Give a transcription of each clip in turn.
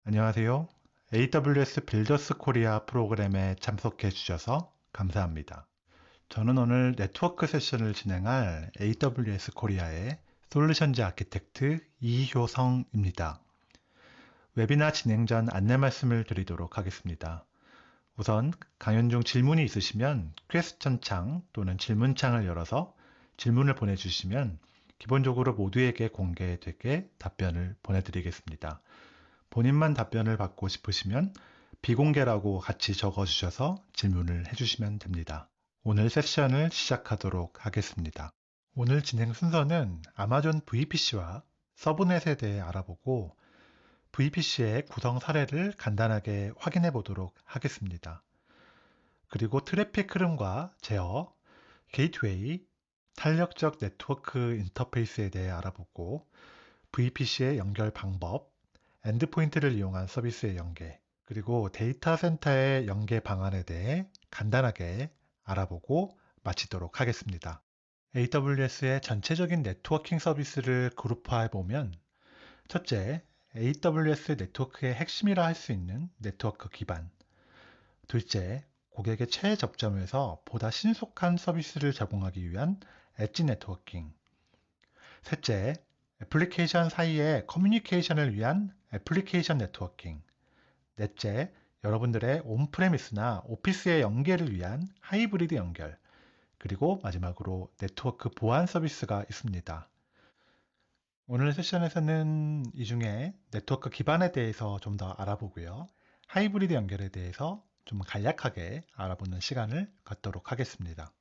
안녕하세요. AWS 빌더스 코리아 프로그램에 참석해 주셔서 감사합니다. 저는 오늘 네트워크 세션을 진행할 AWS 코리아의 솔루션즈 아키텍트 이효성입니다. 웨비나 진행 전 안내 말씀을 드리도록 하겠습니다. 우선 강연 중 질문이 있으시면 퀘스천 창 또는 질문창을 열어서 질문을 보내주시면 기본적으로 모두에게 공개되게 답변을 보내드리겠습니다. 본인만 답변을 받고 싶으시면 비공개라고 같이 적어주셔서 질문을 해주시면 됩니다. 오늘 세션을 시작하도록 하겠습니다. 오늘 진행 순서는 아마존 VPC와 서브넷에 대해 알아보고 VPC의 구성 사례를 간단하게 확인해 보도록 하겠습니다. 그리고 트래픽 흐름과 제어, 게이트웨이, 탄력적 네트워크 인터페이스에 대해 알아보고 VPC의 연결 방법, 엔드포인트를 이용한 서비스의 연계, 그리고 데이터 센터의 연계 방안에 대해 간단하게 알아보고 마치도록 하겠습니다. AWS의 전체적인 네트워킹 서비스를 그룹화해보면 첫째, AWS 네트워크의 핵심이라 할 수 있는 네트워크 기반. 둘째, 고객의 최접점에서 보다 신속한 서비스를 제공하기 위한 엣지 네트워킹. 셋째, 애플리케이션 사이의 커뮤니케이션을 위한 애플리케이션 네트워킹. 넷째, 여러분들의 온프레미스나 오피스의 연계를 위한 하이브리드 연결. 그리고 마지막으로 네트워크 보안 서비스가 있습니다. 오늘 세션에서는 이 중에 네트워크 기반에 대해서 좀 더 알아보고요. 하이브리드 연결에 대해서 좀 간략하게 알아보는 시간을 갖도록 하겠습니다.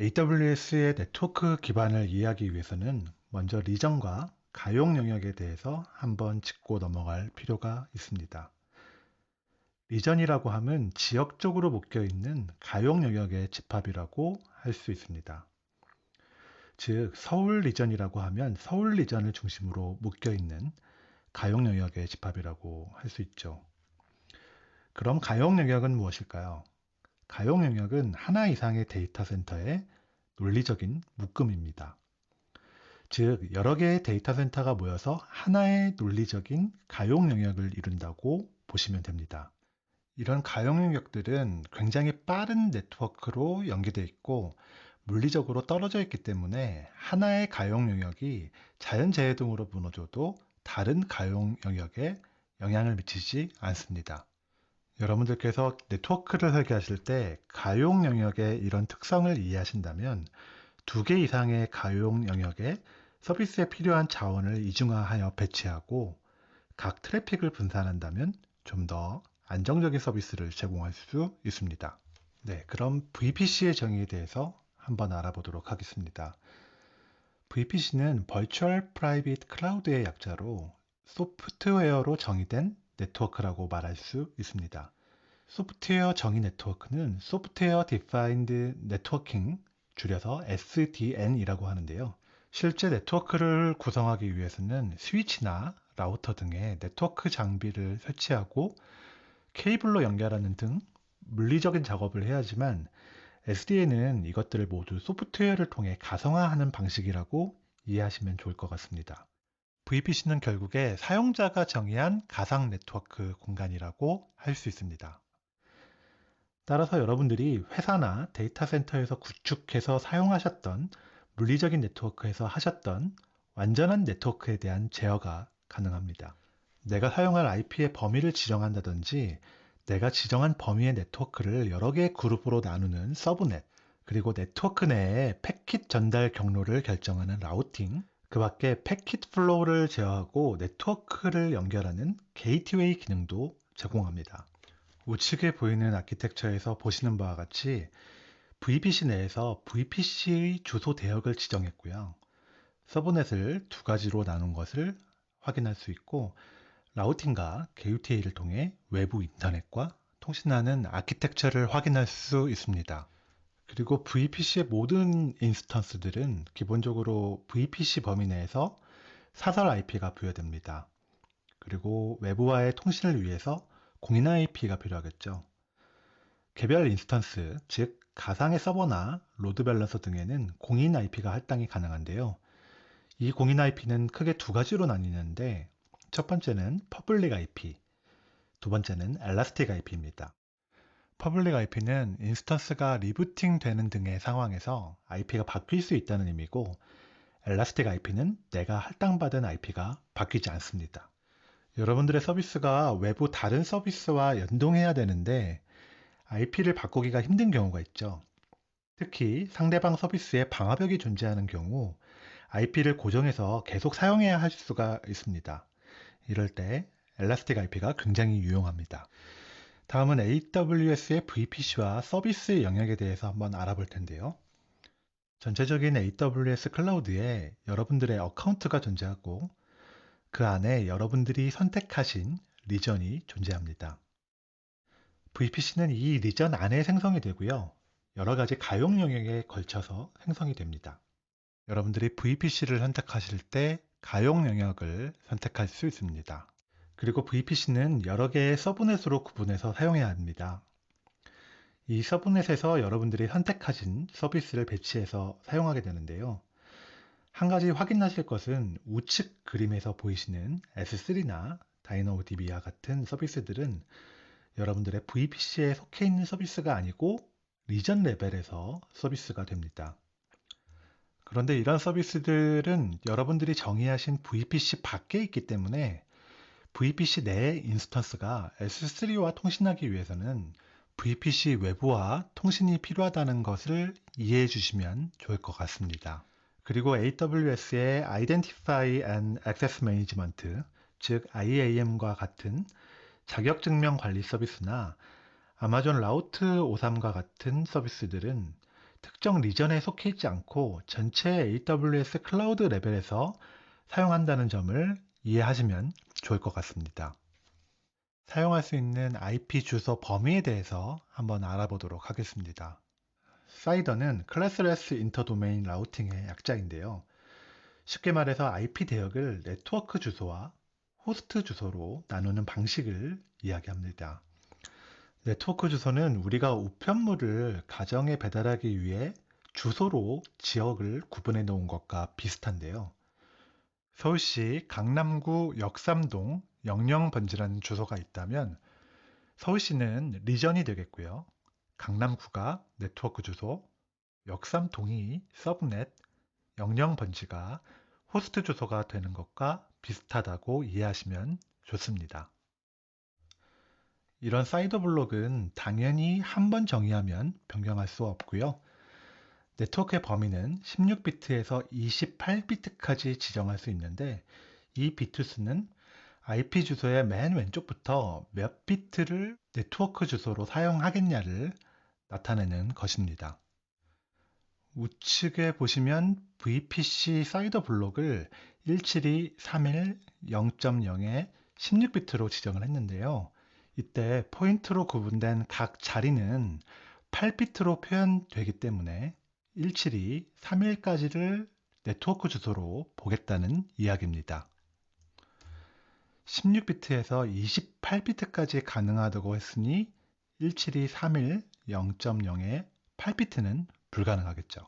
AWS의 네트워크 기반을 이해하기 위해서는 먼저 리전과 가용 영역에 대해서 한번 짚고 넘어갈 필요가 있습니다. 리전이라고 하면 지역적으로 묶여 있는 가용 영역의 집합이라고 할 수 있습니다. 즉, 서울 리전이라고 하면 서울 리전을 중심으로 묶여 있는 가용 영역의 집합이라고 할 수 있죠. 그럼 가용 영역은 무엇일까요? 가용 영역은 하나 이상의 데이터 센터의 논리적인 묶음입니다. 즉, 여러 개의 데이터 센터가 모여서 하나의 논리적인 가용 영역을 이룬다고 보시면 됩니다. 이런 가용 영역들은 굉장히 빠른 네트워크로 연계되어 있고 물리적으로 떨어져 있기 때문에 하나의 가용 영역이 자연재해 등으로 무너져도 다른 가용 영역에 영향을 미치지 않습니다. 여러분들께서 네트워크를 설계하실 때 가용 영역의 이런 특성을 이해하신다면 두 개 이상의 가용 영역에 서비스에 필요한 자원을 이중화하여 배치하고 각 트래픽을 분산한다면 좀 더 안정적인 서비스를 제공할 수 있습니다. 네, 그럼 VPC의 정의에 대해서 한번 알아보도록 하겠습니다. VPC는 Virtual Private Cloud의 약자로 소프트웨어로 정의된 네트워크라고 말할 수 있습니다. 소프트웨어 정의 네트워크는 Software Defined Networking, 줄여서 SDN이라고 하는데요. 실제 네트워크를 구성하기 위해서는 스위치나 라우터 등의 네트워크 장비를 설치하고 케이블로 연결하는 등 물리적인 작업을 해야지만 SDN은 이것들을 모두 소프트웨어를 통해 가상화하는 방식이라고 이해하시면 좋을 것 같습니다. VPC는 결국에 사용자가 정의한 가상 네트워크 공간이라고 할 수 있습니다. 따라서 여러분들이 회사나 데이터 센터에서 구축해서 사용하셨던 물리적인 네트워크에서 하셨던 완전한 네트워크에 대한 제어가 가능합니다. 내가 사용할 IP의 범위를 지정한다든지 내가 지정한 범위의 네트워크를 여러 개의 그룹으로 나누는 서브넷, 그리고 네트워크 내에 패킷 전달 경로를 결정하는 라우팅, 그 밖에 패킷 플로우를 제어하고 네트워크를 연결하는 게이트웨이 기능도 제공합니다. 우측에 보이는 아키텍처에서 보시는 바와 같이 VPC 내에서 VPC의 주소 대역을 지정했고요. 서브넷을 두 가지로 나눈 것을 확인할 수 있고 라우팅과 게이트웨이를 통해 외부 인터넷과 통신하는 아키텍처를 확인할 수 있습니다. 그리고 VPC의 모든 인스턴스들은 기본적으로 VPC 범위 내에서 사설 IP가 부여됩니다. 그리고 외부와의 통신을 위해서 공인 IP가 필요하겠죠. 개별 인스턴스, 즉 가상의 서버나 로드 밸런서 등에는 공인 IP가 할당이 가능한데요. 이 공인 IP는 크게 두 가지로 나뉘는데 첫 번째는 퍼블릭 IP, 두 번째는 엘라스틱 IP입니다. 퍼블릭 IP는 인스턴스가 리부팅 되는 등의 상황에서 IP가 바뀔 수 있다는 의미고, 엘라스틱 IP는 내가 할당받은 IP가 바뀌지 않습니다. 여러분들의 서비스가 외부 다른 서비스와 연동해야 되는데 IP를 바꾸기가 힘든 경우가 있죠. 특히 상대방 서비스에 방화벽이 존재하는 경우 IP를 고정해서 계속 사용해야 할 수가 있습니다. 이럴 때 엘라스틱 IP가 굉장히 유용합니다. 다음은 AWS의 VPC와 서비스 영역에 대해서 한번 알아볼 텐데요. 전체적인 AWS 클라우드에 여러분들의 어카운트가 존재하고 그 안에 여러분들이 선택하신 리전이 존재합니다. VPC는 이 리전 안에 생성이 되고요. 여러 가지 가용 영역에 걸쳐서 생성이 됩니다. 여러분들이 VPC를 선택하실 때 가용 영역을 선택할 수 있습니다. 그리고 VPC는 여러 개의 서브넷으로 구분해서 사용해야 합니다. 이 서브넷에서 여러분들이 선택하신 서비스를 배치해서 사용하게 되는데요. 한 가지 확인하실 것은 우측 그림에서 보이시는 S3나 DynamoDB와 같은 서비스들은 여러분들의 VPC에 속해 있는 서비스가 아니고 리전 레벨에서 서비스가 됩니다. 그런데 이런 서비스들은 여러분들이 정의하신 VPC 밖에 있기 때문에 VPC 내의 인스턴스가 S3와 통신하기 위해서는 VPC 외부와 통신이 필요하다는 것을 이해해 주시면 좋을 것 같습니다. 그리고 AWS의 Identify and Access Management, 즉 IAM과 같은 자격증명 관리 서비스나 아마존 라우트 53과 같은 서비스들은 특정 리전에 속해 있지 않고 전체 AWS 클라우드 레벨에서 사용한다는 점을 이해하시면 좋을 것 같습니다. 사용할 수 있는 IP 주소 범위에 대해서 한번 알아보도록 하겠습니다. 사이더는 클래스레스 인터도메인 라우팅의 약자인데요. 쉽게 말해서 IP 대역을 네트워크 주소와 호스트 주소로 나누는 방식을 이야기합니다. 네트워크 주소는 우리가 우편물을 가정에 배달하기 위해 주소로 지역을 구분해 놓은 것과 비슷한데요. 서울시 강남구 역삼동 영령번지라는 주소가 있다면 서울시는 리전이 되겠고요. 강남구가 네트워크 주소, 역삼동이 서브넷, 영령번지가 호스트 주소가 되는 것과 비슷하다고 이해하시면 좋습니다. 이런 사이더 블록은 당연히 한 번 정의하면 변경할 수 없고요. 네트워크의 범위는 16비트에서 28비트까지 지정할 수 있는데 이 비트 수는 IP 주소의 맨 왼쪽부터 몇 비트를 네트워크 주소로 사용하겠냐를 나타내는 것입니다. 우측에 보시면 VPC 사이더 블록을 17231 0.0에 16비트로 지정을 했는데요. 이때 포인트로 구분된 각 자리는 8비트로 표현되기 때문에 17231까지를 네트워크 주소로 보겠다는 이야기입니다. 16비트에서 28비트까지 가능하다고 했으니 17231 0.0의 8비트는 불가능하겠죠.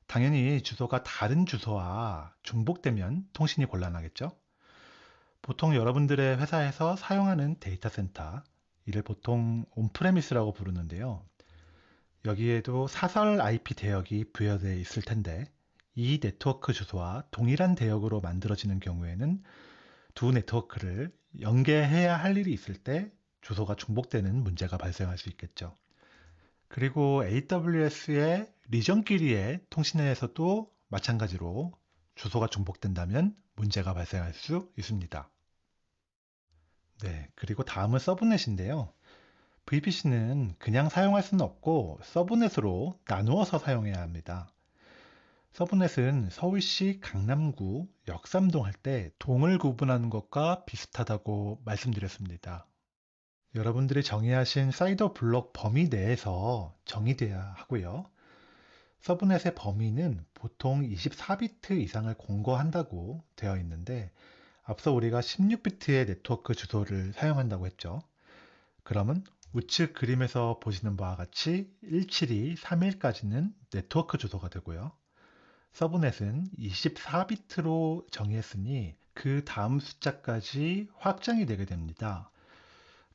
당연히 주소가 다른 주소와 중복되면 통신이 곤란하겠죠. 보통 여러분들의 회사에서 사용하는 데이터 센터, 이를 보통 온프레미스라고 부르는데요. 여기에도 사설 IP 대역이 부여되어 있을 텐데 이 네트워크 주소와 동일한 대역으로 만들어지는 경우에는 두 네트워크를 연계해야 할 일이 있을 때 주소가 중복되는 문제가 발생할 수 있겠죠. 그리고 AWS의 리전끼리의 통신에서도 마찬가지로 주소가 중복된다면 문제가 발생할 수 있습니다. 네, 그리고 다음은 서브넷인데요. VPC는 그냥 사용할 수는 없고 서브넷으로 나누어서 사용해야 합니다. 서브넷은 서울시 강남구 역삼동 할 때 동을 구분하는 것과 비슷하다고 말씀드렸습니다. 여러분들이 정의하신 사이더 블록 범위 내에서 정의돼야 하고요. 서브넷의 범위는 보통 24비트 이상을 공고한다고 되어 있는데 앞서 우리가 16비트의 네트워크 주소를 사용한다고 했죠. 그러면 우측 그림에서 보시는 바와 같이 17231까지는 네트워크 주소가 되고요. 서브넷은 24비트로 정의했으니 그 다음 숫자까지 확장이 되게 됩니다.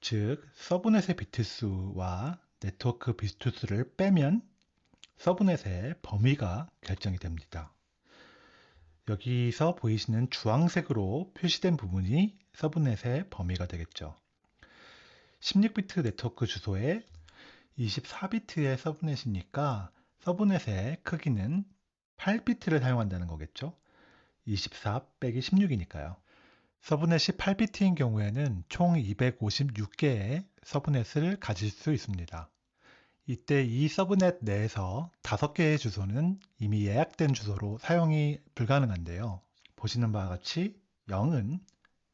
즉, 서브넷의 비트수와 네트워크 비트수를 빼면 서브넷의 범위가 결정이 됩니다. 여기서 보이시는 주황색으로 표시된 부분이 서브넷의 범위가 되겠죠. 16비트 네트워크 주소에 24비트의 서브넷이니까 서브넷의 크기는 8비트를 사용한다는 거겠죠. 24 빼기 16이니까요. 서브넷이 8비트인 경우에는 총 256개의 서브넷을 가질 수 있습니다. 이때 이 서브넷 내에서 5개의 주소는 이미 예약된 주소로 사용이 불가능한데요. 보시는 바와 같이 0은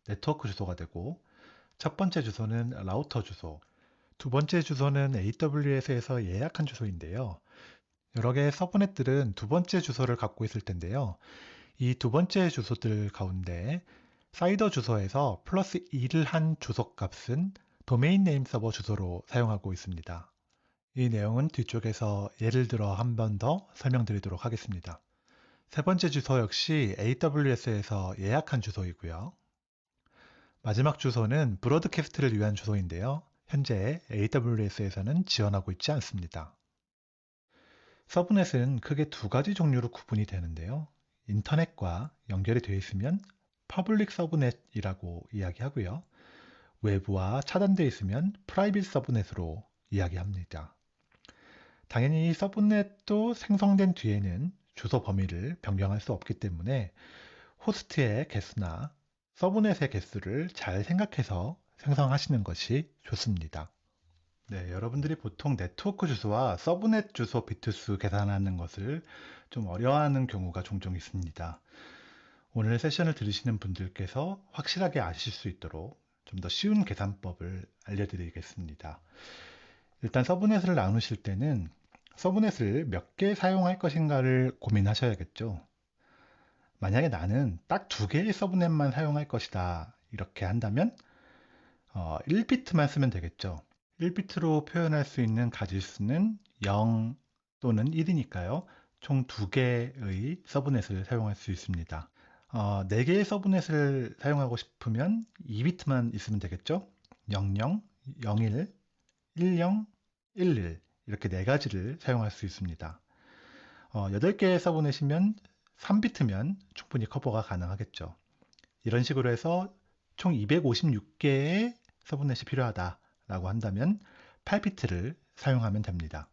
네트워크 주소가 되고, 첫 번째 주소는 라우터 주소, 두 번째 주소는 AWS에서 예약한 주소인데요. 여러 개의 서브넷들은 두 번째 주소를 갖고 있을 텐데요. 이 두 번째 주소들 가운데 사이더 주소에서 플러스 2를 한 주소 값은 도메인 네임 서버 주소로 사용하고 있습니다. 이 내용은 뒤쪽에서 예를 들어 한 번 더 설명드리도록 하겠습니다. 세 번째 주소 역시 AWS에서 예약한 주소이고요. 마지막 주소는 브로드캐스트를 위한 주소인데요. 현재 AWS에서는 지원하고 있지 않습니다. 서브넷은 크게 두 가지 종류로 구분이 되는데요. 인터넷과 연결이 되어 있으면 퍼블릭 서브넷이라고 이야기하고요. 외부와 차단되어 있으면 프라이빗 서브넷으로 이야기합니다. 당연히 서브넷도 생성된 뒤에는 주소 범위를 변경할 수 없기 때문에 호스트의 개수나 서브넷의 개수를 잘 생각해서 생성하시는 것이 좋습니다. 네, 여러분들이 보통 네트워크 주소와 서브넷 주소 비트수 계산하는 것을 좀 어려워하는 경우가 종종 있습니다. 오늘 세션을 들으시는 분들께서 확실하게 아실 수 있도록 좀 더 쉬운 계산법을 알려드리겠습니다. 일단 서브넷을 나누실 때는 서브넷을 몇 개 사용할 것인가를 고민하셔야겠죠. 만약에 나는 딱 2개의 서브넷만 사용할 것이다 이렇게 한다면 1비트만 쓰면 되겠죠. 1비트로 표현할 수 있는 가지수는 0 또는 1이니까요. 총 2개의 서브넷을 사용할 수 있습니다. 4개의 서브넷을 사용하고 싶으면 2비트만 있으면 되겠죠. 00, 01, 10, 11 이렇게 4가지를 사용할 수 있습니다. 8개의 서브넷이면 3비트면 충분히 커버가 가능하겠죠. 이런 식으로 해서 총 256개의 서브넷이 필요하다라고 한다면 8비트를 사용하면 됩니다.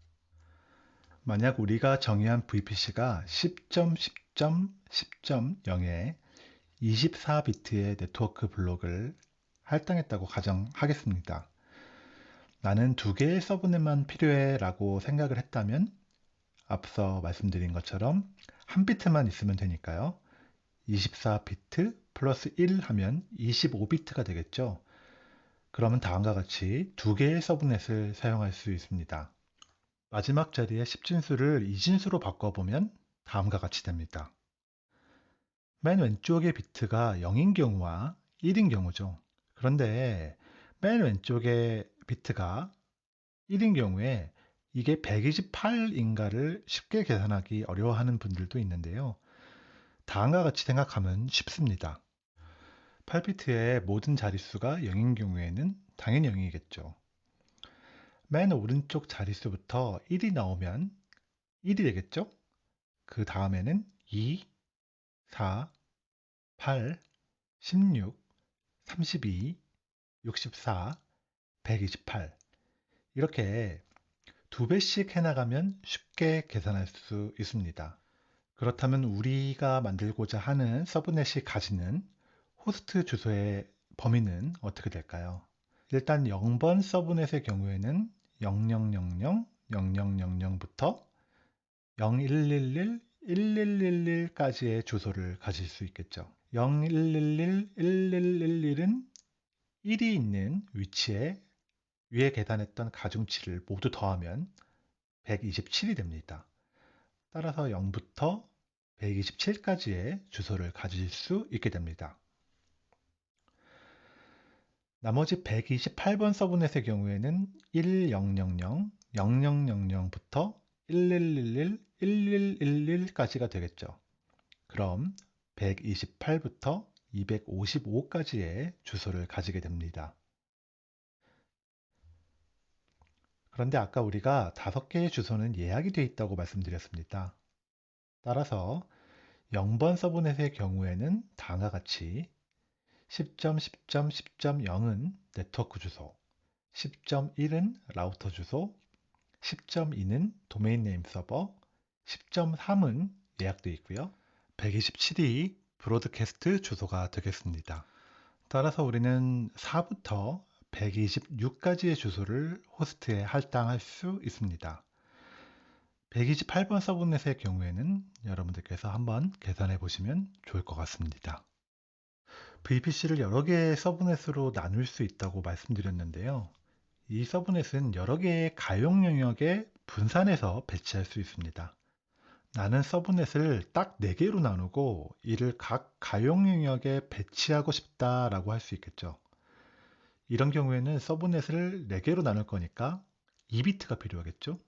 만약 우리가 정의한 VPC가 10.10.10.0에 24비트의 네트워크 블록을 할당했다고 가정하겠습니다. 나는 2개의 서브넷만 필요해 라고 생각을 했다면 앞서 말씀드린 것처럼 1비트만 있으면 되니까요. 24비트 플러스 1 하면 25비트가 되겠죠. 그러면 다음과 같이 2개의 서브넷을 사용할 수 있습니다. 마지막 자리에 10진수를 2진수로 바꿔보면 다음과 같이 됩니다. 맨 왼쪽의 비트가 0인 경우와 1인 경우죠. 그런데 맨 왼쪽의 비트가 1인 경우에 이게 128인가를 쉽게 계산하기 어려워하는 분들도 있는데요. 다음과 같이 생각하면 쉽습니다. 8비트의 모든 자릿수가 0인 경우에는 당연히 0이겠죠. 맨 오른쪽 자릿수부터 1이 나오면 1이 되겠죠? 그 다음에는 2, 4, 8, 16, 32, 64, 128 이렇게 2배씩 해나가면 쉽게 계산할 수 있습니다. 그렇다면 우리가 만들고자 하는 서브넷이 가지는 호스트 주소의 범위는 어떻게 될까요? 일단 0번 서브넷의 경우에는 0000, 0000부터 0111, 1111까지의 주소를 가질 수 있겠죠. 0111, 1111은 1이 있는 위치에 위에 계산했던 가중치를 모두 더하면 127이 됩니다. 따라서 0부터 127까지의 주소를 가질 수 있게 됩니다. 나머지 128번 서브넷의 경우에는 1000, 0000부터 1111, 1111까지가 되겠죠. 그럼 128부터 255까지의 주소를 가지게 됩니다. 그런데 아까 우리가 5개의 주소는 예약이 되어 있다고 말씀드렸습니다. 따라서 0번 서브넷의 경우에는 다음과 같이 10.10.10.0은 네트워크 주소, 10.1은 라우터 주소, 10.2는 도메인 네임 서버, 10.3은 예약되어 있고요. 127이 브로드캐스트 주소가 되겠습니다. 따라서 우리는 4부터 126까지의 주소를 호스트에 할당할 수 있습니다. 128번 서브넷의 경우에는 여러분들께서 한번 계산해 보시면 좋을 것 같습니다. VPC를 여러 개의 서브넷으로 나눌 수 있다고 말씀드렸는데요. 이 서브넷은 여러 개의 가용 영역에 분산해서 배치할 수 있습니다. 나는 서브넷을 딱 4개로 나누고 이를 각 가용 영역에 배치하고 싶다라고 할 수 있겠죠. 이런 경우에는 서브넷을 4개로 나눌 거니까 2비트가 필요하겠죠.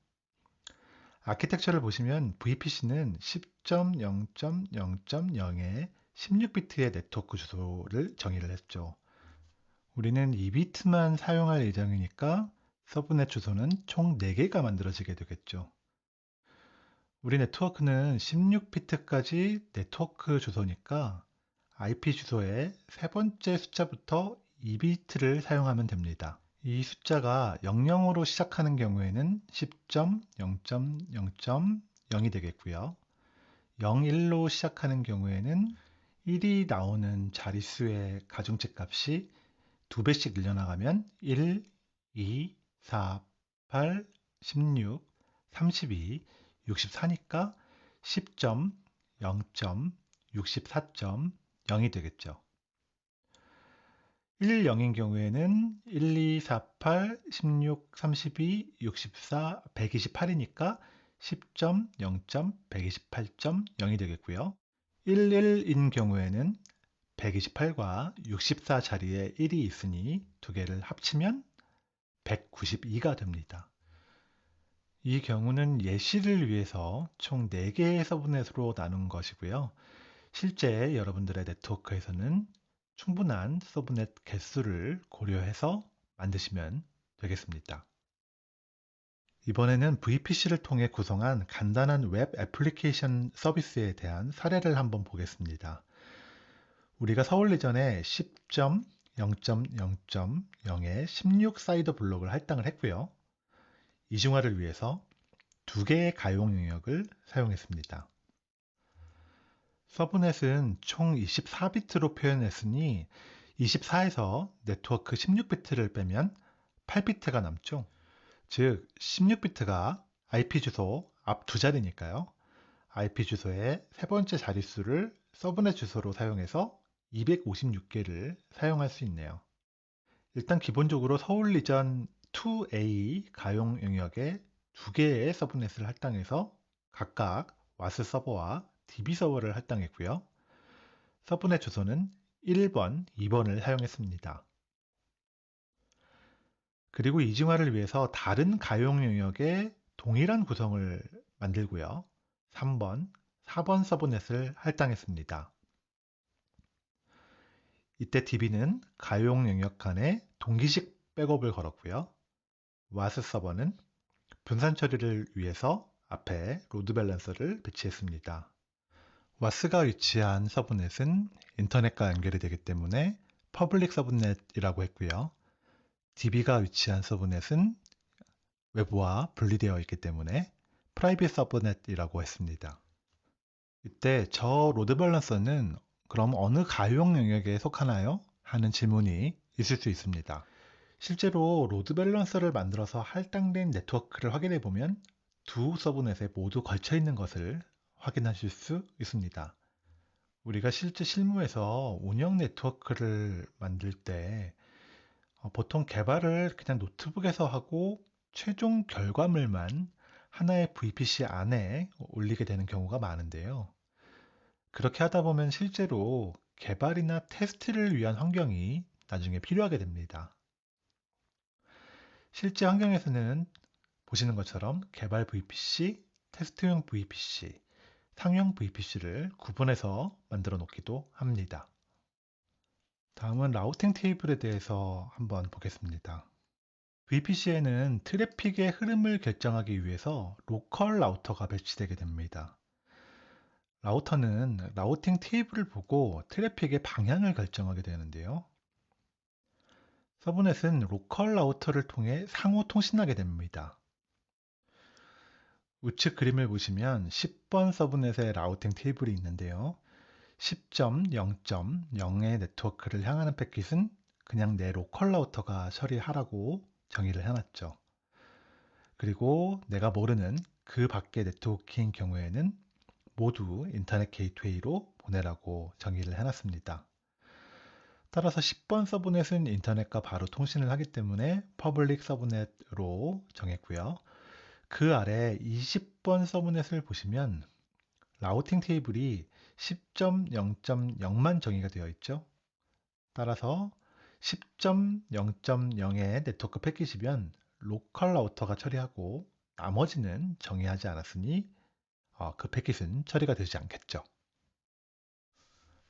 아키텍처를 보시면 VPC는 10.0.0.0에 16비트의 네트워크 주소를 정의를 했죠. 우리는 2비트만 사용할 예정이니까 서브넷 주소는 총 4개가 만들어지게 되겠죠. 우리 네트워크는 16비트까지 네트워크 주소니까 IP 주소의 세 번째 숫자부터 2비트를 사용하면 됩니다. 이 숫자가 00으로 시작하는 경우에는 10.0.0.0이 되겠고요. 01로 시작하는 경우에는 1이 나오는 자릿수의 가중치 값이 2배씩 늘려나가면 1, 2, 4, 8, 16, 32, 64니까 10.0.64.0이 되겠죠. 10인 경우에는 1, 2, 4, 8, 16, 32, 64, 128이니까 10.0.128.0이 되겠고요. 11인 경우에는 128과 64 자리에 1이 있으니 두 개를 합치면 192가 됩니다. 이 경우는 예시를 위해서 총 4개의 서브넷으로 나눈 것이고요. 실제 여러분들의 네트워크에서는 충분한 서브넷 개수를 고려해서 만드시면 되겠습니다. 이번에는 VPC를 통해 구성한 간단한 웹 애플리케이션 서비스에 대한 사례를 한번 보겠습니다. 우리가 서울 이전에 10.0.0.0에 16 사이드 블록을 할당을 했고요. 이중화를 위해서 2개의 가용 영역을 사용했습니다. 서브넷은 총 24비트로 표현했으니 24에서 네트워크 16비트를 빼면 8비트가 남죠. 즉 16비트가 IP 주소 앞 두 자리니까요. IP 주소의 세 번째 자릿수를 서브넷 주소로 사용해서 256개를 사용할 수 있네요. 일단 기본적으로 서울 이전 2A 가용 영역에 2개의 서브넷을 할당해서 각각 와스 서버와 DB 서버를 할당했고요. 서브넷 주소는 1번, 2번을 사용했습니다. 그리고 이중화를 위해서 다른 가용 영역에 동일한 구성을 만들고요. 3번, 4번 서브넷을 할당했습니다. 이때 DB는 가용 영역 간에 동기식 백업을 걸었고요. 와스 서버는 분산 처리를 위해서 앞에 로드 밸런서를 배치했습니다. 와스가 위치한 서브넷은 인터넷과 연결이 되기 때문에 퍼블릭 서브넷이라고 했고요. DB가 위치한 서브넷은 외부와 분리되어 있기 때문에 프라이빗 서브넷이라고 했습니다. 이때 저 로드 밸런서는 그럼 어느 가용 영역에 속하나요? 하는 질문이 있을 수 있습니다. 실제로 로드 밸런서를 만들어서 할당된 네트워크를 확인해 보면 두 서브넷에 모두 걸쳐 있는 것을 확인하실 수 있습니다. 우리가 실제 실무에서 운영 네트워크를 만들 때 보통 개발을 그냥 노트북에서 하고 최종 결과물만 하나의 VPC 안에 올리게 되는 경우가 많은데요. 그렇게 하다 보면 실제로 개발이나 테스트를 위한 환경이 나중에 필요하게 됩니다. 실제 환경에서는 보시는 것처럼 개발 VPC, 테스트용 VPC, 상용 VPC를 구분해서 만들어 놓기도 합니다. 다음은 라우팅 테이블에 대해서 한번 보겠습니다. VPC에는 트래픽의 흐름을 결정하기 위해서 로컬 라우터가 배치되게 됩니다. 라우터는 라우팅 테이블을 보고 트래픽의 방향을 결정하게 되는데요. 서브넷은 로컬 라우터를 통해 상호 통신하게 됩니다. 우측 그림을 보시면 10번 서브넷의 라우팅 테이블이 있는데요. 10.0.0의 네트워크를 향하는 패킷은 그냥 내 로컬 라우터가 처리하라고 정의를 해놨죠. 그리고 내가 모르는 그 밖의 네트워크인 경우에는 모두 인터넷 게이트웨이로 보내라고 정의를 해놨습니다. 따라서 10번 서브넷은 인터넷과 바로 통신을 하기 때문에 퍼블릭 서브넷으로 정했고요. 그 아래 20번 서브넷을 보시면 라우팅 테이블이 10.0.0만 정의가 되어 있죠. 따라서 10.0.0의 네트워크 패킷이면 로컬 라우터가 처리하고 나머지는 정의하지 않았으니 그 패킷은 처리가 되지 않겠죠.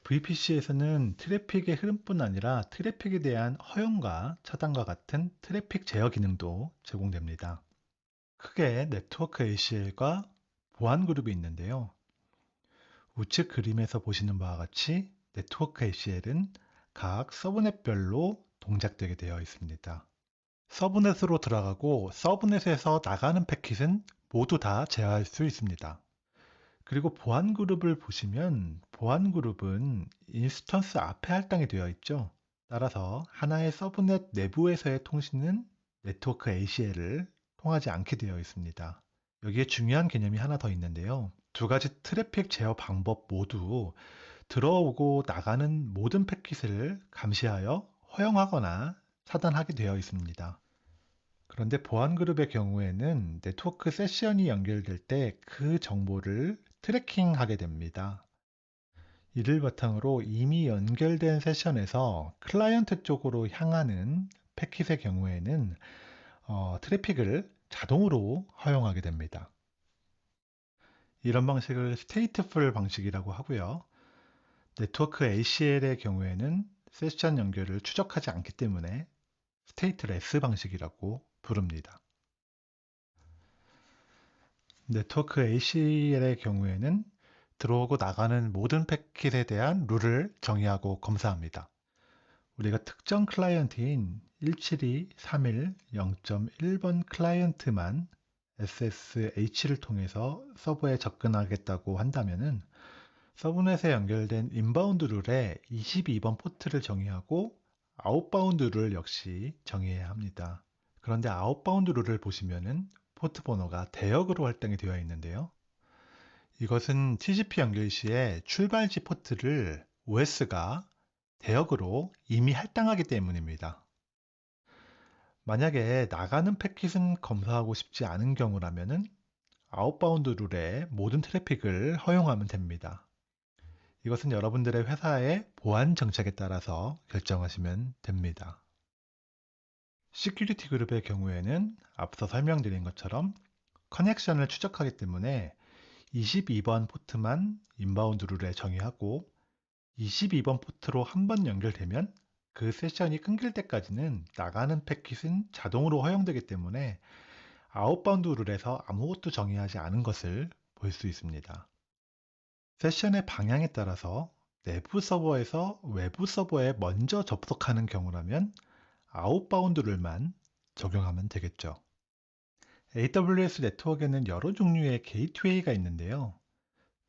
VPC에서는 트래픽의 흐름뿐 아니라 트래픽에 대한 허용과 차단과 같은 트래픽 제어 기능도 제공됩니다. 크게 네트워크 ACL과 보안 그룹이 있는데요. 우측 그림에서 보시는 바와 같이 네트워크 ACL은 각 서브넷별로 동작되게 되어 있습니다. 서브넷으로 들어가고 서브넷에서 나가는 패킷은 모두 다 제어할 수 있습니다. 그리고 보안 그룹을 보시면 보안 그룹은 인스턴스 앞에 할당이 되어 있죠. 따라서 하나의 서브넷 내부에서의 통신은 네트워크 ACL을 통하지 않게 되어 있습니다. 여기에 중요한 개념이 하나 더 있는데요. 두 가지 트래픽 제어 방법 모두 들어오고 나가는 모든 패킷을 감시하여 허용하거나 차단하게 되어 있습니다. 그런데 보안 그룹의 경우에는 네트워크 세션이 연결될 때 그 정보를 트래킹하게 됩니다. 이를 바탕으로 이미 연결된 세션에서 클라이언트 쪽으로 향하는 패킷의 경우에는 트래픽을 자동으로 허용하게 됩니다. 이런 방식을 스테이트풀 방식이라고 하고요. 네트워크 ACL의 경우에는 세션 연결을 추적하지 않기 때문에 스테이트레스 방식이라고 부릅니다. 네트워크 ACL의 경우에는 들어오고 나가는 모든 패킷에 대한 룰을 정의하고 검사합니다. 우리가 특정 클라이언트인 172.3.1.1번 클라이언트만 SSH를 통해서 서버에 접근하겠다고 한다면 서브넷에 연결된 인바운드 룰에 22번 포트를 정의하고 아웃바운드 룰 역시 정의해야 합니다. 그런데 아웃바운드 룰을 보시면은 포트 번호가 대역으로 할당이 되어 있는데요. 이것은 TCP 연결 시에 출발지 포트를 OS가 대역으로 이미 할당하기 때문입니다. 만약에 나가는 패킷은 검사하고 싶지 않은 경우라면 아웃바운드 룰에 모든 트래픽을 허용하면 됩니다. 이것은 여러분들의 회사의 보안 정책에 따라서 결정하시면 됩니다. 시큐리티 그룹의 경우에는 앞서 설명드린 것처럼 커넥션을 추적하기 때문에 22번 포트만 인바운드 룰에 정의하고 22번 포트로 한 번 연결되면 그 세션이 끊길 때까지는 나가는 패킷은 자동으로 허용되기 때문에 아웃바운드 룰에서 아무것도 정의하지 않은 것을 볼 수 있습니다. 세션의 방향에 따라서 내부 서버에서 외부 서버에 먼저 접속하는 경우라면 아웃바운드 룰만 적용하면 되겠죠. AWS 네트워크에는 여러 종류의 게이트웨이가 있는데요.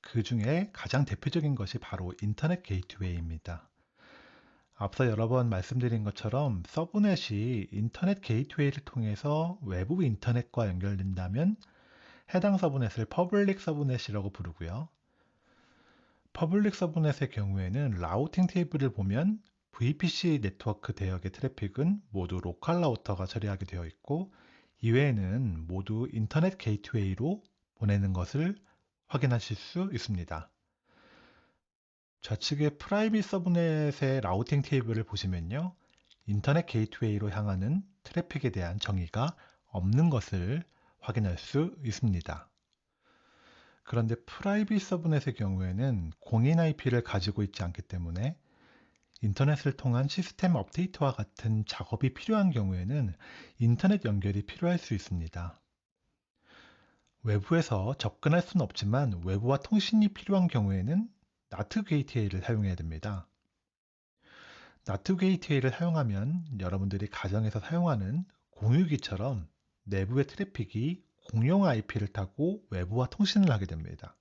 그 중에 가장 대표적인 것이 바로 인터넷 게이트웨이입니다. 앞서 여러 번 말씀드린 것처럼 서브넷이 인터넷 게이트웨이를 통해서 외부 인터넷과 연결된다면 해당 서브넷을 퍼블릭 서브넷이라고 부르고요. 퍼블릭 서브넷의 경우에는 라우팅 테이블을 보면 VPC 네트워크 대역의 트래픽은 모두 로컬 라우터가 처리하게 되어 있고 이외에는 모두 인터넷 게이트웨이로 보내는 것을 확인하실 수 있습니다. 좌측의 프라이빗 서브넷의 라우팅 테이블을 보시면요. 인터넷 게이트웨이로 향하는 트래픽에 대한 정의가 없는 것을 확인할 수 있습니다. 그런데 프라이빗 서브넷의 경우에는 공인 IP를 가지고 있지 않기 때문에 인터넷을 통한 시스템 업데이트와 같은 작업이 필요한 경우에는 인터넷 연결이 필요할 수 있습니다. 외부에서 접근할 수는 없지만 외부와 통신이 필요한 경우에는 나트 게이트웨이를 사용해야 됩니다. 나트 게이트웨이를 사용하면 여러분들이 가정에서 사용하는 공유기처럼 내부의 트래픽이 공용 IP를 타고 외부와 통신을 하게 됩니다.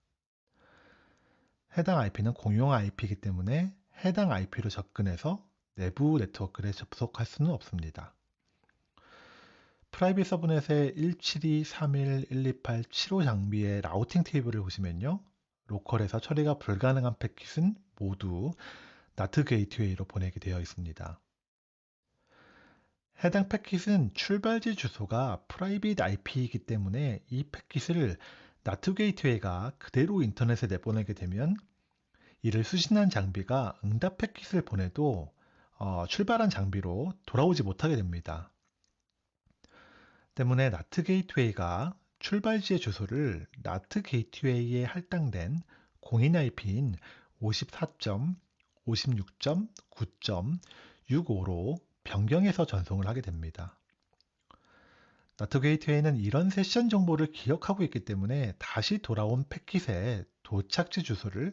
해당 IP는 공용 IP이기 때문에 해당 IP로 접근해서 내부 네트워크에 접속할 수는 없습니다. 프라이빗 서브넷의 172.13128.75 장비의 라우팅 테이블을 보시면요. 로컬에서 처리가 불가능한 패킷은 모두 나트 게이트웨이로 보내게 되어 있습니다. 해당 패킷은 출발지 주소가 프라이빗 IP이기 때문에 이 패킷을 나트 게이트웨이가 그대로 인터넷에 내보내게 되면 이를 수신한 장비가 응답 패킷을 보내도 출발한 장비로 돌아오지 못하게 됩니다. 때문에 나트 게이트웨이가 출발지의 주소를 나트 게이트웨이에 할당된 공인 IP인 54.56.9.65로 변경해서 전송을 하게 됩니다. 나트 게이트웨이는 이런 세션 정보를 기억하고 있기 때문에 다시 돌아온 패킷의 도착지 주소를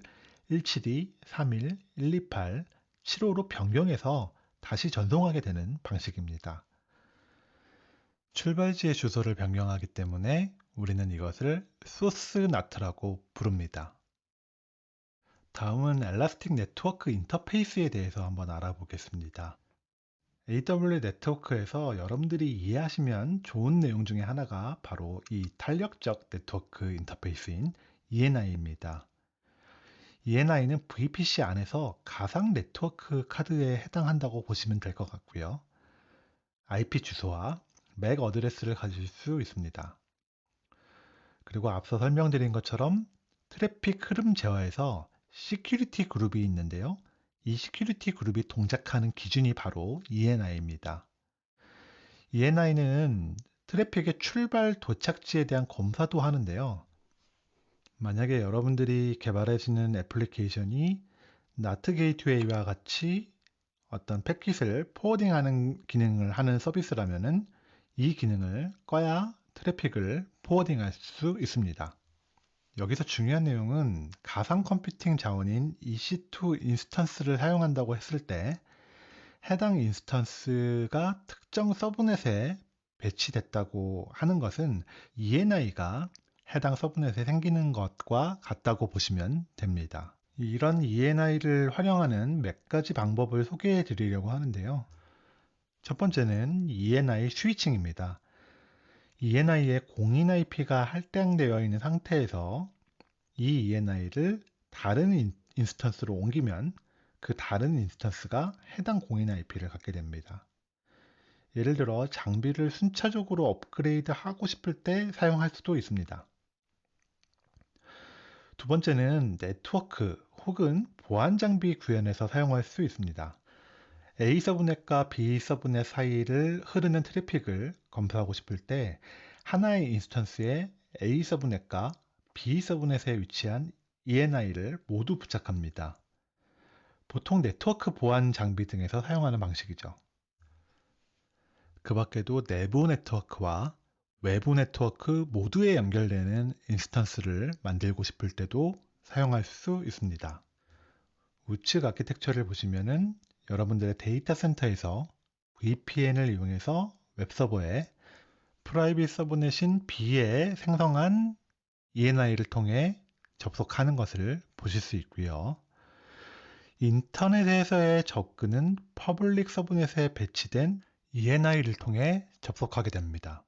172.31.128.75로 변경해서 다시 전송하게 되는 방식입니다. 출발지의 주소를 변경하기 때문에 우리는 이것을 소스 나트라고 부릅니다. 다음은 엘라스틱 네트워크 인터페이스에 대해서 한번 알아보겠습니다. AWS 네트워크에서 여러분들이 이해하시면 좋은 내용 중에 하나가 바로 이 탄력적 네트워크 인터페이스인 ENI입니다. ENI는 VPC 안에서 가상 네트워크 카드에 해당한다고 보시면 될 것 같고요. IP 주소와 맥 어드레스를 가질 수 있습니다. 그리고 앞서 설명드린 것처럼 트래픽 흐름 제어에서 시큐리티 그룹이 있는데요. 이 시큐리티 그룹이 동작하는 기준이 바로 ENI입니다. ENI는 트래픽의 출발 도착지에 대한 검사도 하는데요. 만약에 여러분들이 개발하시는 애플리케이션이 나트 게이트웨이와 같이 어떤 패킷을 포워딩하는 기능을 하는 서비스라면은 이 기능을 꺼야 트래픽을 포워딩할 수 있습니다. 여기서 중요한 내용은 가상 컴퓨팅 자원인 EC2 인스턴스를 사용한다고 했을 때 해당 인스턴스가 특정 서브넷에 배치됐다고 하는 것은 ENI가 해당 서브넷에 생기는 것과 같다고 보시면 됩니다. 이런 ENI를 활용하는 몇 가지 방법을 소개해 드리려고 하는데요. 첫 번째는 ENI 스위칭입니다. ENI에 공인 IP가 할당되어 있는 상태에서 이 ENI를 다른 인스턴스로 옮기면 그 다른 인스턴스가 해당 공인 IP를 갖게 됩니다. 예를 들어 장비를 순차적으로 업그레이드 하고 싶을 때 사용할 수도 있습니다. 두 번째는 네트워크 혹은 보안 장비 구현에서 사용할 수 있습니다. A 서브넷과 B 서브넷 사이를 흐르는 트래픽을 검사하고 싶을 때 하나의 인스턴스에 A 서브넷과 B 서브넷에 위치한 ENI를 모두 부착합니다. 보통 네트워크 보안 장비 등에서 사용하는 방식이죠. 그 밖에도 내부 네트워크와 외부 네트워크 모두에 연결되는 인스턴스를 만들고 싶을 때도 사용할 수 있습니다. 우측 아키텍처를 보시면은 여러분들의 데이터 센터에서 VPN을 이용해서 웹서버에 프라이빗 서브넷인 B에 생성한 ENI를 통해 접속하는 것을 보실 수 있고요. 인터넷에서의 접근은 퍼블릭 서브넷에 배치된 ENI를 통해 접속하게 됩니다.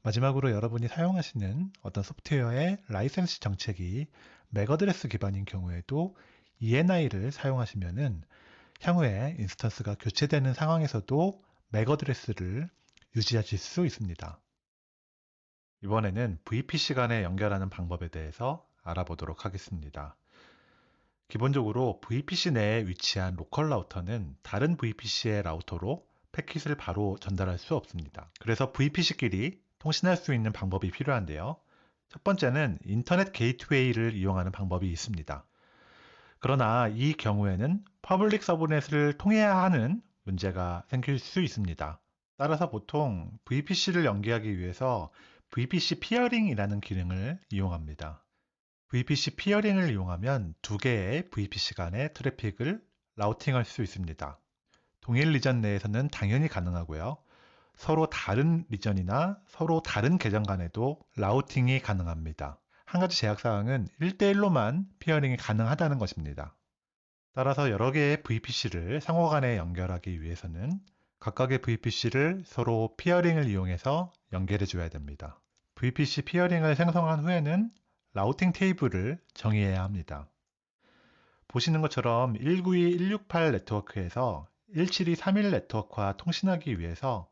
마지막으로 여러분이 사용하시는 어떤 소프트웨어의 라이센스 정책이 맥 어드레스 기반인 경우에도 ENI를 사용하시면은 향후에 인스턴스가 교체되는 상황에서도 맥 어드레스를 유지하실 수 있습니다. 이번에는 VPC 간에 연결하는 방법에 대해서 알아보도록 하겠습니다. 기본적으로 VPC 내에 위치한 로컬 라우터는 다른 VPC의 라우터로 패킷을 바로 전달할 수 없습니다. 그래서 VPC끼리 통신할 수 있는 방법이 필요한데요. 첫 번째는 인터넷 게이트웨이를 이용하는 방법이 있습니다. 그러나 이 경우에는 퍼블릭 서브넷을 통해야 하는 문제가 생길 수 있습니다. 따라서 보통 VPC를 연계하기 위해서 VPC 피어링이라는 기능을 이용합니다. VPC 피어링을 이용하면 두 개의 VPC 간의 트래픽을 라우팅할 수 있습니다. 동일 리전 내에서는 당연히 가능하고요. 서로 다른 리전이나 서로 다른 계정 간에도 라우팅이 가능합니다. 한 가지 제약사항은 1대1로만 피어링이 가능하다는 것입니다. 따라서 여러 개의 VPC를 상호 간에 연결하기 위해서는 각각의 VPC를 서로 피어링을 이용해서 연결해 줘야 됩니다. VPC 피어링을 생성한 후에는 라우팅 테이블을 정의해야 합니다. 보시는 것처럼 192.168 네트워크에서 172.3.1 네트워크와 통신하기 위해서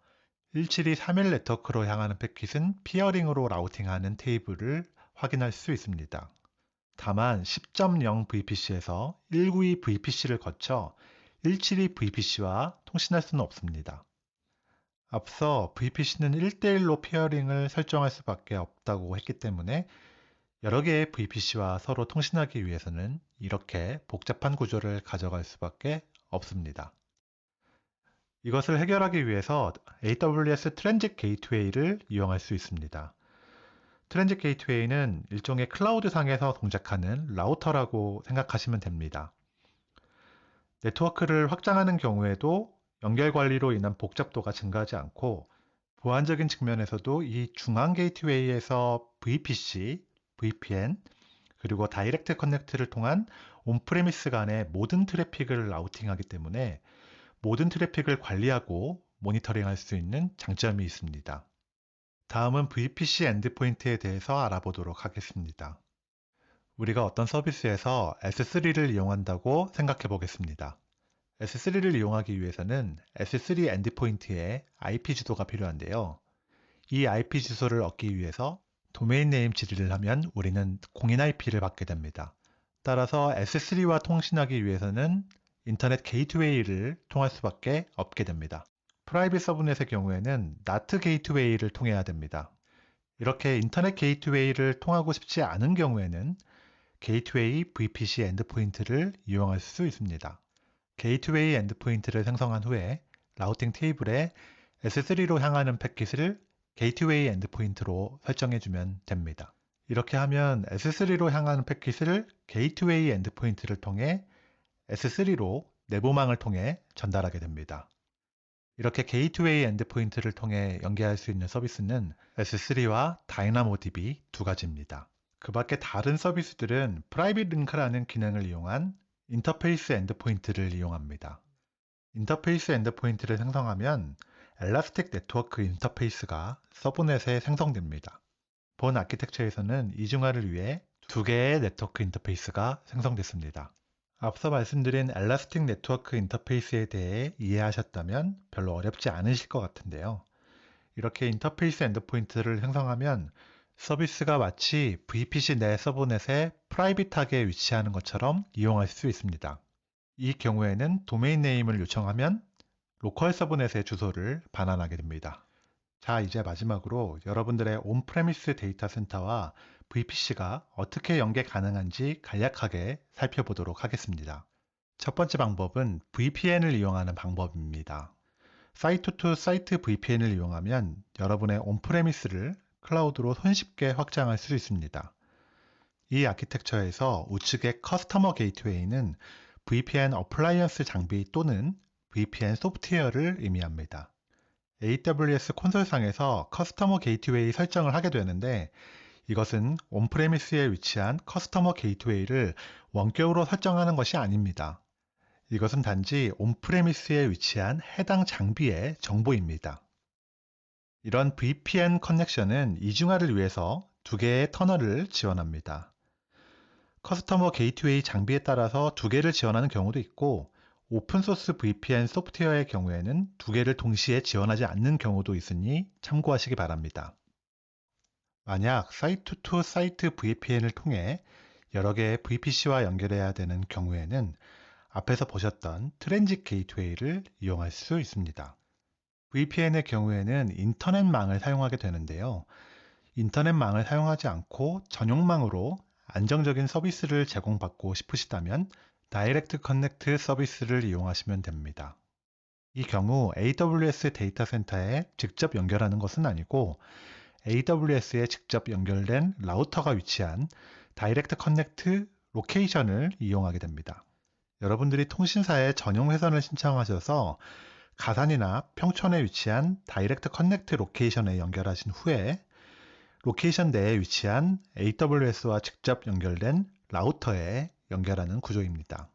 172.3.1 네트워크로 향하는 패킷은 피어링으로 라우팅하는 테이블을 확인할 수 있습니다. 다만 10.0 VPC에서 192 VPC를 거쳐 172 VPC와 통신할 수는 없습니다. 앞서 VPC는 1대1로 피어링을 설정할 수밖에 없다고 했기 때문에 여러 개의 VPC와 서로 통신하기 위해서는 이렇게 복잡한 구조를 가져갈 수밖에 없습니다. 이것을 해결하기 위해서 AWS 트랜짓 게이트웨이를 이용할 수 있습니다. 트랜짓 게이트웨이는 일종의 클라우드상에서 동작하는 라우터라고 생각하시면 됩니다. 네트워크를 확장하는 경우에도 연결 관리로 인한 복잡도가 증가하지 않고 보안적인 측면에서도 이 중앙 게이트웨이에서 VPC, VPN, 그리고 다이렉트 커넥트를 통한 온프레미스 간의 모든 트래픽을 라우팅하기 때문에 모든 트래픽을 관리하고 모니터링할 수 있는 장점이 있습니다. 다음은 VPC 엔드포인트에 대해서 알아보도록 하겠습니다. 우리가 어떤 서비스에서 S3를 이용한다고 생각해 보겠습니다. S3를 이용하기 위해서는 S3 엔드포인트에 IP 주소가 필요한데요. 이 IP 주소를 얻기 위해서 도메인 네임 질의를 하면 우리는 공인 IP를 받게 됩니다. 따라서 S3와 통신하기 위해서는 인터넷 게이트웨이를 통할 수밖에 없게 됩니다. 프라이빗 서브넷의 경우에는 NAT 게이트웨이를 통해야 됩니다. 이렇게 인터넷 게이트웨이를 통하고 싶지 않은 경우에는 게이트웨이 VPC 엔드포인트를 이용할 수 있습니다. 게이트웨이 엔드포인트를 생성한 후에 라우팅 테이블에 S3로 향하는 패킷을 게이트웨이 엔드포인트로 설정해주면 됩니다. 이렇게 하면 S3로 향하는 패킷을 게이트웨이 엔드포인트를 통해 S3로 내부망을 통해 전달하게 됩니다. 이렇게 게이트웨이 엔드포인트를 통해 연계할 수 있는 서비스는 S3와 DynamoDB 두 가지입니다. 그 밖에 다른 서비스들은 프라이빗 링크라는 기능을 이용한 인터페이스 엔드포인트를 이용합니다. 인터페이스 엔드포인트를 생성하면 엘라스틱 네트워크 인터페이스가 서브넷에 생성됩니다. 본 아키텍처에서는 이중화를 위해 두 개의 네트워크 인터페이스가 생성됐습니다. 앞서 말씀드린 엘라스틱 네트워크 인터페이스에 대해 이해하셨다면 별로 어렵지 않으실 것 같은데요. 이렇게 인터페이스 엔드포인트를 생성하면 서비스가 마치 VPC 내 서브넷에 프라이빗하게 위치하는 것처럼 이용할 수 있습니다. 이 경우에는 도메인 네임을 요청하면 로컬 서브넷의 주소를 반환하게 됩니다. 자, 이제 마지막으로 여러분들의 온프레미스 데이터 센터와 VPC가 어떻게 연계 가능한지 간략하게 살펴보도록 하겠습니다. 첫 번째 방법은 VPN을 이용하는 방법입니다. 사이트 투 사이트 VPN을 이용하면 여러분의 온프레미스를 클라우드로 손쉽게 확장할 수 있습니다. 이 아키텍처에서 우측의 커스터머 게이트웨이는 VPN 어플라이언스 장비 또는 VPN 소프트웨어를 의미합니다. AWS 콘솔상에서 커스터머 게이트웨이 설정을 하게 되는데 이것은 온프레미스에 위치한 커스터머 게이트웨이를 원격으로 설정하는 것이 아닙니다. 이것은 단지 온프레미스에 위치한 해당 장비의 정보입니다. 이런 VPN 커넥션은 이중화를 위해서 두 개의 터널을 지원합니다. 커스터머 게이트웨이 장비에 따라서 두 개를 지원하는 경우도 있고 오픈소스 VPN 소프트웨어의 경우에는 두 개를 동시에 지원하지 않는 경우도 있으니 참고하시기 바랍니다. 만약 사이트 투 사이트 VPN을 통해 여러 개의 VPC와 연결해야 되는 경우에는 앞에서 보셨던 트랜짓 게이트웨이를 이용할 수 있습니다. VPN의 경우에는 인터넷망을 사용하게 되는데요. 인터넷망을 사용하지 않고 전용망으로 안정적인 서비스를 제공받고 싶으시다면 다이렉트 커넥트 서비스를 이용하시면 됩니다. 이 경우 AWS 데이터 센터에 직접 연결하는 것은 아니고 AWS에 직접 연결된 라우터가 위치한 다이렉트 커넥트 로케이션을 이용하게 됩니다. 여러분들이 통신사에 전용 회선을 신청하셔서 가산이나 평촌에 위치한 다이렉트 커넥트 로케이션에 연결하신 후에 로케이션 내에 위치한 AWS와 직접 연결된 라우터에 연결하는 구조입니다.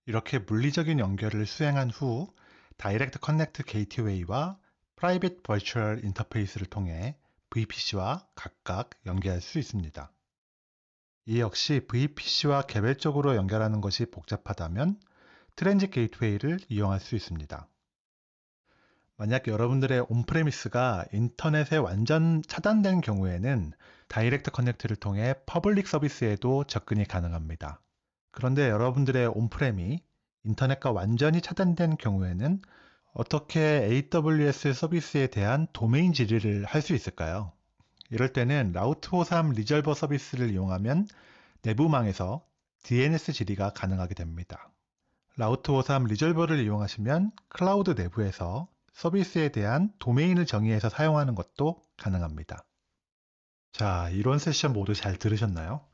이렇게 물리적인 연결을 수행한 후 다이렉트 커넥트 게이트웨이와 프라이빗 버추얼 인터페이스를 통해 VPC와 각각 연결할 수 있습니다. 이 역시 VPC와 개별적으로 연결하는 것이 복잡하다면 트랜짓 게이트웨이를 이용할 수 있습니다. 만약 여러분들의 온프레미스가 인터넷에 완전 차단된 경우에는 다이렉트 커넥트를 통해 퍼블릭 서비스에도 접근이 가능합니다. 그런데 여러분들의 온프렘이 인터넷과 완전히 차단된 경우에는 어떻게 AWS 서비스에 대한 도메인 질의를 할 수 있을까요? 이럴 때는 라우트53 리졸버 서비스를 이용하면 내부망에서 DNS 질의가 가능하게 됩니다. 라우트53 리졸버를 이용하시면 클라우드 내부에서 서비스에 대한 도메인을 정의해서 사용하는 것도 가능합니다. 자, 이론 세션 모두 잘 들으셨나요?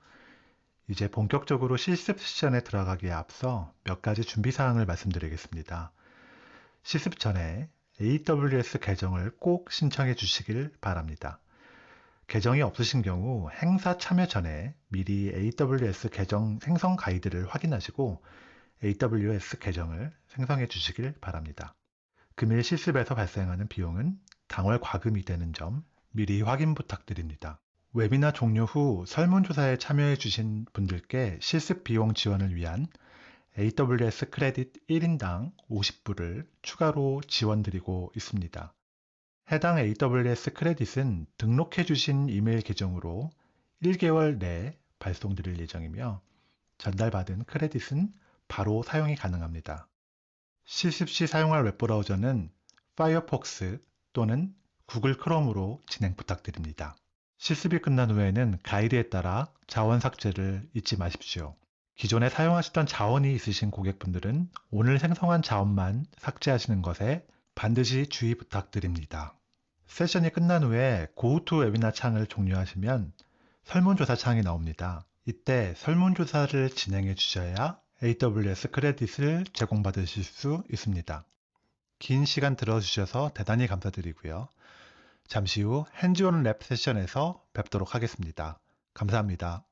이제 본격적으로 실습 세션에 들어가기에 앞서 몇 가지 준비사항을 말씀드리겠습니다. 실습 전에 AWS 계정을 꼭 신청해 주시길 바랍니다. 계정이 없으신 경우 행사 참여 전에 미리 AWS 계정 생성 가이드를 확인하시고 AWS 계정을 생성해 주시길 바랍니다. 금일 실습에서 발생하는 비용은 당월 과금이 되는 점 미리 확인 부탁드립니다. 웨비나 종료 후 설문조사에 참여해 주신 분들께 실습 비용 지원을 위한 AWS 크레딧 1인당 50불을 추가로 지원드리고 있습니다. 해당 AWS 크레딧은 등록해 주신 이메일 계정으로 1개월 내에 발송드릴 예정이며 전달받은 크레딧은 바로 사용이 가능합니다. 실습 시 사용할 웹브라우저는 파이어폭스 또는 구글 크롬으로 진행 부탁드립니다. 실습이 끝난 후에는 가이드에 따라 자원 삭제를 잊지 마십시오. 기존에 사용하셨던 자원이 있으신 고객분들은 오늘 생성한 자원만 삭제하시는 것에 반드시 주의 부탁드립니다. 세션이 끝난 후에 Go to 웨비나 창을 종료하시면 설문조사 창이 나옵니다. 이때 설문조사를 진행해 주셔야 AWS 크레딧을 제공받으실 수 있습니다. 긴 시간 들어주셔서 대단히 감사드리고요. 잠시 후 핸즈온 랩 세션에서 뵙도록 하겠습니다. 감사합니다.